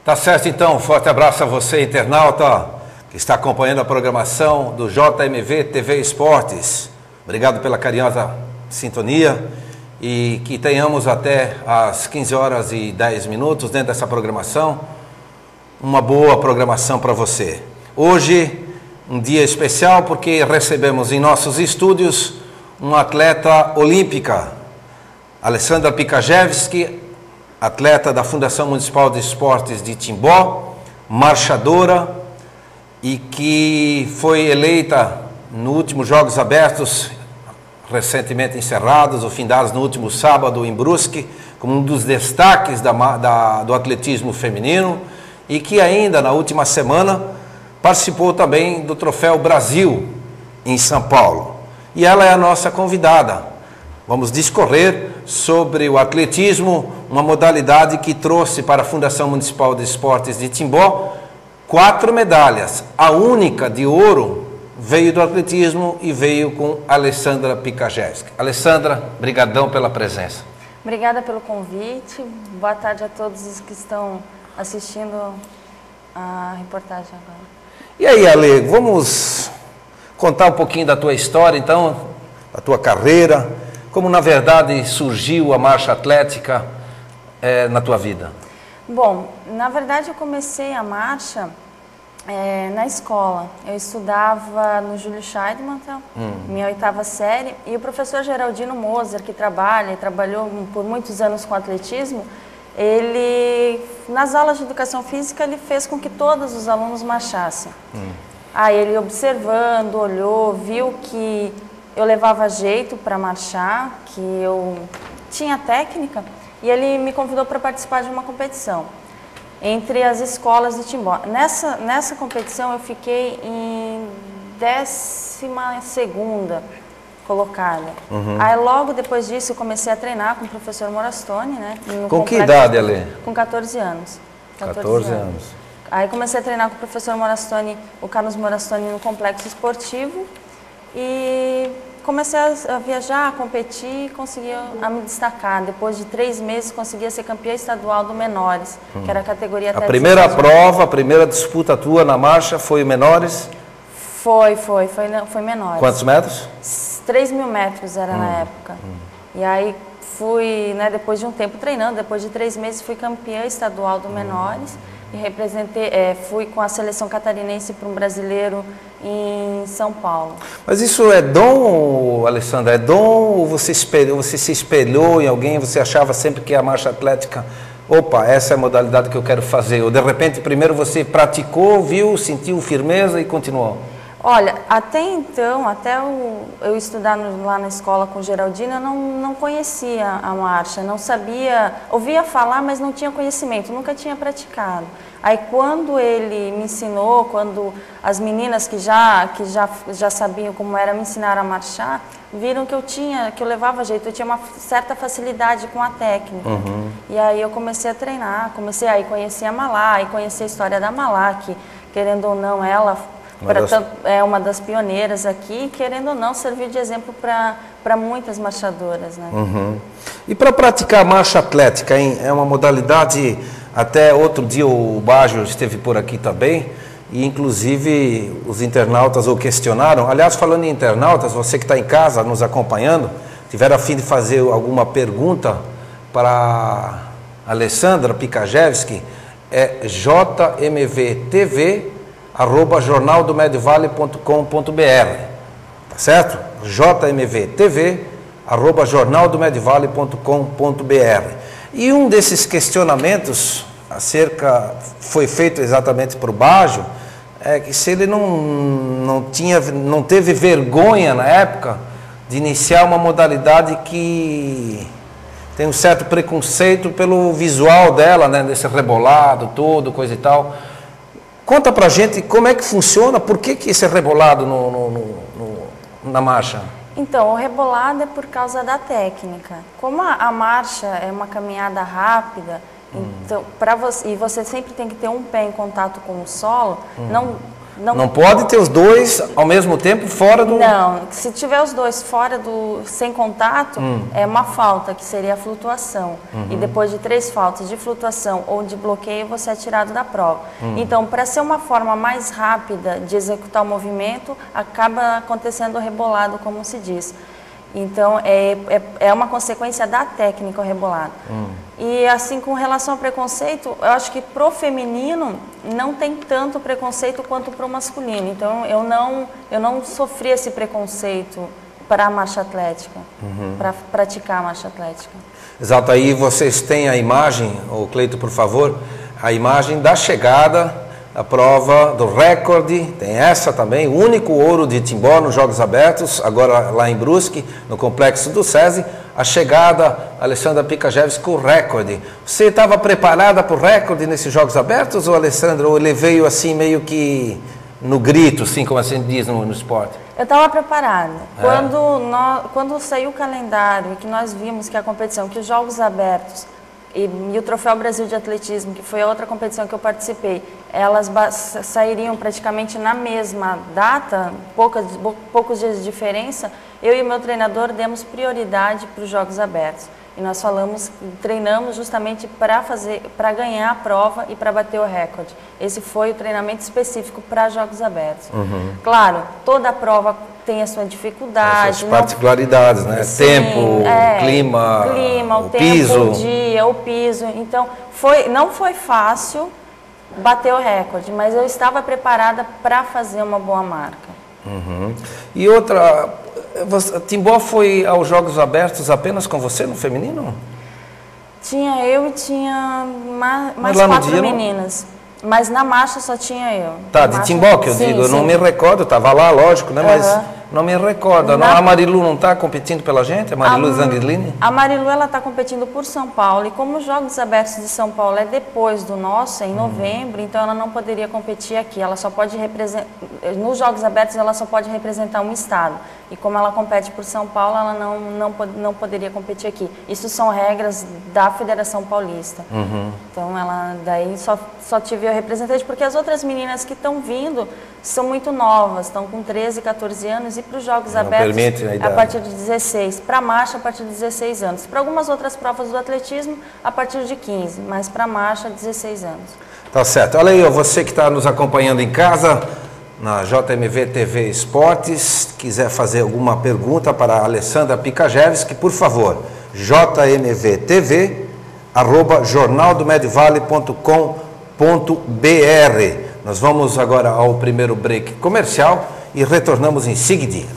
Tá certo, então. Um forte abraço a você, internauta, que está acompanhando a programação do JMV TV Esportes. Obrigado pela carinhosa sintonia e que tenhamos até às 15 horas e 10 minutos dentro dessa programação, uma boa programação para você. Hoje, um dia especial porque recebemos em nossos estúdios uma atleta olímpica, Alessandra Pikajewski, atleta da Fundação Municipal de Esportes de Timbó, marchadora e que foi eleita no último Jogos Abertos, recentemente encerrados, ou findados no último sábado em Brusque, como um dos destaques do atletismo feminino e que ainda na última semana participou também do Troféu Brasil em São Paulo. E ela é a nossa convidada. Vamos discorrer sobre o atletismo, uma modalidade que trouxe para a Fundação Municipal de Esportes de Timbó 4 medalhas. A única de ouro veio do atletismo e veio com Alessandra Pikajewski. Alessandra, brigadão pela presença. Obrigada pelo convite. Boa tarde a todos os que estão assistindo a reportagem agora. E aí, Ale, vamos contar um pouquinho da tua história, então, da tua carreira, como na verdade surgiu a marcha atlética na tua vida? Bom, na verdade eu comecei a marcha na escola. Eu estudava no Júlio Scheidmann, minha 8ª série, e o professor Geraldino Moser, que trabalhou por muitos anos com atletismo, ele, nas aulas de educação física, ele fez com que todos os alunos marchassem. Aí ele observando, olhou, viu que eu levava jeito para marchar, que eu tinha técnica, e ele me convidou para participar de uma competição entre as escolas de Timbó. Nessa competição eu fiquei em 12ª colocada. Aí logo depois disso eu comecei a treinar com o professor Morastoni, né? Com que idade, Ale? Com 14 anos. 14 anos. Aí comecei a treinar com o professor Morastoni, o Carlos Morastoni, no complexo esportivo. E comecei a viajar, a competir e consegui me destacar. Depois de 3 meses, consegui ser campeã estadual do menores, que era a categoria até A primeira prova, a primeira disputa tua na marcha foi menores? Foi menores. Quantos metros? 3.000 metros era na época. E aí fui, né, depois de um tempo treinando, depois de 3 meses, fui campeã estadual do menores. E representei, fui com a seleção catarinense para um brasileiro em São Paulo. Mas isso é dom, Alessandra? É dom ou você se espelhou em alguém, você achava sempre que a marcha atlética, opa, essa é a modalidade que eu quero fazer? Ou de repente primeiro você praticou, viu, sentiu firmeza e continuou? Olha, até então, até eu estudar lá na escola com o Geraldino, eu não conhecia a marcha, não sabia, ouvia falar, mas não tinha conhecimento, nunca tinha praticado. Aí quando ele me ensinou, quando as meninas que já sabiam como era me ensinaram a marchar, viram que eu levava jeito, eu tinha uma certa facilidade com a técnica. E aí eu comecei a treinar, comecei a conhecer a Malá, e conhecer a história da Malá, que querendo ou não ela é uma das pioneiras aqui, querendo ou não, serviu de exemplo para muitas marchadoras, né? E para praticar marcha atlética, hein? É uma modalidade, até outro dia o Baggio esteve por aqui também, e inclusive os internautas o questionaram. Aliás, falando em internautas, você que está em casa nos acompanhando, tiver a fim de fazer alguma pergunta para a Alessandra Pikajewski, é jmvtv@jornaldomediovale.com.br, tá certo? jmvtv@jornaldomediovale.com.br. E um desses questionamentos foi feito exatamente para o Baggio, é que se ele não teve vergonha na época de iniciar uma modalidade que tem um certo preconceito pelo visual dela, né, desse rebolado todo, coisa e tal. Conta pra gente como é que funciona, por que esse rebolado na marcha? Então, o rebolado é por causa da técnica. Como a marcha é uma caminhada rápida, então, e você sempre tem que ter um pé em contato com o solo, Não pode ter os dois ao mesmo tempo fora do... Não, se tiver os dois fora sem contato, é uma falta, que seria a flutuação. E depois de 3 faltas de flutuação ou de bloqueio, você é tirado da prova. Então, para ser uma forma mais rápida de executar o movimento, acaba acontecendo o rebolado, como se diz. Então, é uma consequência da técnica o rebolado. E assim, com relação ao preconceito, eu acho que pro feminino não tem tanto preconceito quanto pro masculino. Então, eu não sofri esse preconceito para a marcha atlética, para praticar a marcha atlética. Exato, aí vocês têm a imagem, ô Cleito, por favor, a imagem da chegada, a prova do recorde, tem essa também, o único ouro de Timbó nos Jogos Abertos, agora lá em Brusque, no Complexo do SESI, a chegada, Alessandra Pickajeves, com o recorde. Você estava preparada para o recorde nesses Jogos Abertos, ou Alessandra, ou ele veio assim meio que no grito, assim como a gente diz no esporte? Eu estava preparada. Quando saiu o calendário e que nós vimos que a competição, que os Jogos Abertos e o Troféu Brasil de Atletismo, que foi a outra competição que eu participei, elas sairiam praticamente na mesma data, poucos dias de diferença, eu e o meu treinador demos prioridade para os Jogos Abertos. E nós treinamos justamente para ganhar a prova e para bater o recorde. Esse foi o treinamento específico para Jogos Abertos. Claro, toda a prova tem a sua dificuldade. As particularidades, né? Sim, tempo, clima, o tempo, piso. O dia, o piso. Então, não foi fácil bater o recorde, mas eu estava preparada para fazer uma boa marca. E outra, Timbó foi aos Jogos Abertos apenas com você no feminino? Tinha eu e tinha mais 4 meninas. Mas na marcha só tinha eu. Tá, de Timbó que eu digo, eu não me recordo, estava lá, lógico, né? Mas não me recordo. A Marilu não está competindo pela gente? A Marilu Zanghellini? A Marilu, ela está competindo por São Paulo, e como os Jogos Abertos de São Paulo é depois do nosso, é em novembro, então ela não poderia competir aqui. Ela só pode representar, nos Jogos Abertos ela só pode representar um estado. E como ela compete por São Paulo, ela não poderia competir aqui. Isso são regras da Federação Paulista. Então, ela daí só tive eu representante, porque as outras meninas que estão vindo são muito novas, estão com 13, 14 anos, e para os Jogos Abertos a partir de 16, para a marcha a partir de 16 anos. Para algumas outras provas do atletismo, a partir de 15, mas para a marcha, 16 anos. Tá certo. Olha aí, você que está nos acompanhando em casa, na JMV TV Esportes, quiser fazer alguma pergunta para a Alessandra Pickajeves, que por favor, jmvtv@jornaldomedvale.com.br. Nós vamos agora ao primeiro break comercial e retornamos em seguida.